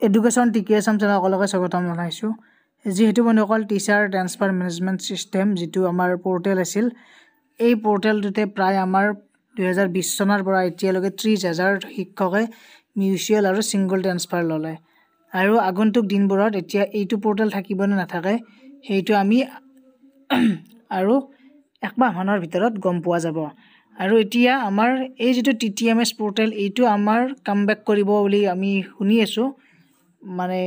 Education টিকেএছএম চেনেলক স্বাগতম জনাইছোঁ। যিহেতু বন্ধুসকল টিচাৰ ট্ৰান্সফাৰ মেনেজমেণ্ট ছিষ্টেম যিটো আমাৰ পৰ্টেল আছিল, এই পৰ্টেলটোতে প্ৰায় আমাৰ 2020 চনৰ পৰা এতিয়ালৈকে 30,000 শিক্ষকে মিউচুৱেল আৰু ছিংগল ট্ৰান্সফাৰ ল'লে। আৰু আগন্তুক দিনবোৰত এতিয়া এইটো পৰ্টেল থাকিব নে নাথাকে সেইটো আমি আৰু একমাহমানৰ ভিতৰত গম পোৱা যাব। আৰু এতিয়া আমাৰ এই যিটো TTMS পৰ্টেল এইটো আমাৰ কামবেক কৰিব বুলি আমি শুনি আছোঁ। মানে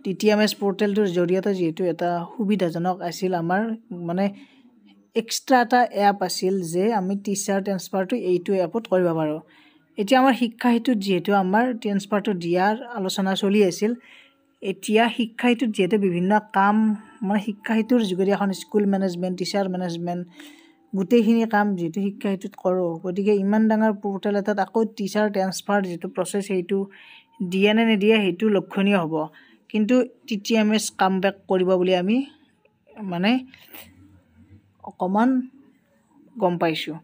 TTMS পৰ্টেলটোৰ জৰিয়তে যিহেতু এটা সুবিধাজনক আছিল, আমাৰ মানে এক্সট্ৰা এটা এপ আছিল যে আমি টিচাৰ ট্ৰান্সফাৰটো এইটো এপত কৰিব পাৰোঁ। এতিয়া আমাৰ শিক্ষা সেতুত যিহেতু আমাৰ ট্ৰান্সফাৰটো দিয়াৰ আলোচনা চলি আছিল, এতিয়া শিক্ষা সেতুত যিহেতু বিভিন্ন কাম মানে শিক্ষা সেতুৰ যোগেদি এখন স্কুল মেনেজমেণ্ট, টিচাৰ মেনেজমেণ্ট গোটেইখিনি কাম যিহেতু শিক্ষা সেতুত কৰোঁ, গতিকে ইমান ডাঙৰ পৰ্টেল এটাত আকৌ টিচাৰ ট্ৰান্সফাৰ যিটো প্ৰচেছ সেইটো দিয়ে নে নিদিয়ে সেইটো লক্ষণীয় হ'ব। কিন্তু TTMS কামবেক কৰিব বুলি আমি মানে অকণমান গম পাইছোঁ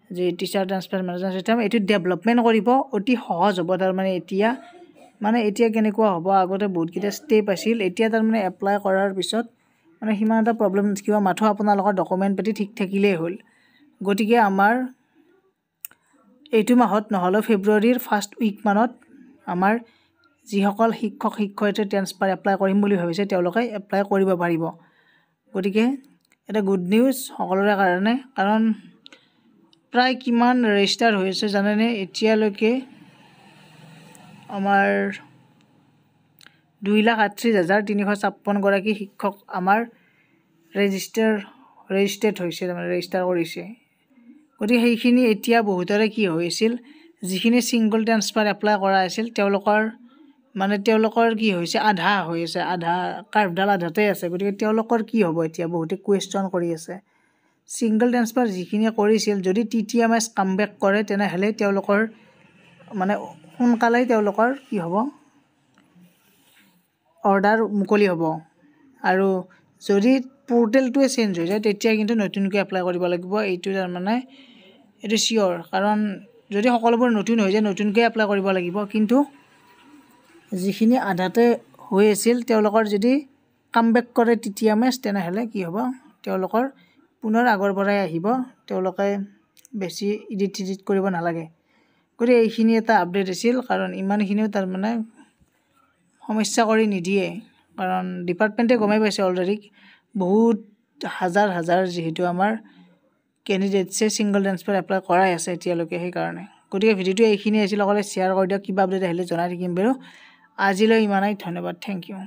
যে টিচাৰ ট্ৰান্সফাৰ মেনেজমেণ্ট ছিষ্টেম এইটো ডেভেলপমেণ্ট কৰিব অতি সহজ হ'ব। তাৰমানে এতিয়া কেনেকুৱা হ'ব, আগতে বহুতকেইটা ষ্টেপ আছিল, এতিয়া তাৰমানে এপ্লাই কৰাৰ পিছত মানে সিমান এটা প্ৰব্লেম কিবা মাথো আপোনালোকৰ ডকুমেণ্ট পাতি ঠিক থাকিলেই হ'ল। গতিকে আমাৰ এইটো মাহত নহ'লেও ফেব্ৰুৱাৰীৰ ফাৰ্ষ্ট উইকমানত আমাৰ যিসকল শিক্ষক শিক্ষয়িত্ৰী ট্ৰান্সফাৰ এপ্লাই কৰিম বুলি ভাবিছে তেওঁলোকে এপ্লাই কৰিব পাৰিব। গতিকে এটা গুড নিউজ সকলোৰে কাৰণে, কাৰণ প্ৰায় কিমান ৰেজিষ্টাৰ হৈ আছে জানেনে? এতিয়ালৈকে আমাৰ 2,38,356 গৰাকী শিক্ষক আমাৰ ৰেজিষ্টাৰ্ড হৈছে, তাৰমানে ৰেজিষ্টাৰ কৰিছে। গতিকে সেইখিনি এতিয়া বহুতৰে কি হৈছিল, যিখিনি ছিংগল ট্ৰান্সফাৰ এপ্লাই কৰা আছিল তেওঁলোকৰ কি হৈছে, আধা হৈ আছে, আধা কাৰ্ভডাল আধাতে আছে। গতিকে তেওঁলোকৰ কি হ'ব এতিয়া বহুতে কুৱেশ্যন কৰি আছে। ছিংগল ট্ৰান্সফাৰ যিখিনি কৰিছিল যদি TTMS কামবেক কৰে তেনেহ'লে তেওঁলোকৰ মানে সোনকালেই তেওঁলোকৰ কি হ'ব, অৰ্ডাৰ মুকলি হ'ব। আৰু যদি পৰ্টেলটোৱে চেঞ্জ হৈ যায় তেতিয়া কিন্তু নতুনকৈ এপ্লাই কৰিব লাগিব। এইটো তাৰমানে এইটো চিয়'ৰ, কাৰণ যদি সকলোবোৰ নতুন হৈ যায় নতুনকৈ এপ্লাই কৰিব লাগিব। কিন্তু যিখিনি আধাতে হৈ আছিল তেওঁলোকৰ যদি কামবেক কৰে TTMS তেনেহ'লে কি হ'ব, তেওঁলোকৰ পুনৰ আগৰ পৰাই আহিব, তেওঁলোকে বেছি এডিট কৰিব নালাগে। গতিকে এইখিনি এটা আপডেট আছিল, কাৰণ ইমানখিনিও তাৰমানে সমস্যা কৰি নিদিয়ে, কাৰণ ডিপাৰ্টমেণ্টে গমেই পাইছে অলৰেডি বহুত হাজাৰ যিহেতু আমাৰ কেণ্ডিডেটছে ছিংগল ট্ৰান্সফাৰ এপ্লাই কৰাই আছে এতিয়ালৈকে। সেইকাৰণে গতিকে ভিডিঅ'টো এইখিনি আছিল, অকলে শ্বেয়াৰ কৰি দিয়ক, কিবা আপডেট আহিলে জনাই থাকিম বাৰু। আজিলৈ ইমানেই, ধন্যবাদ, থেংক ইউ।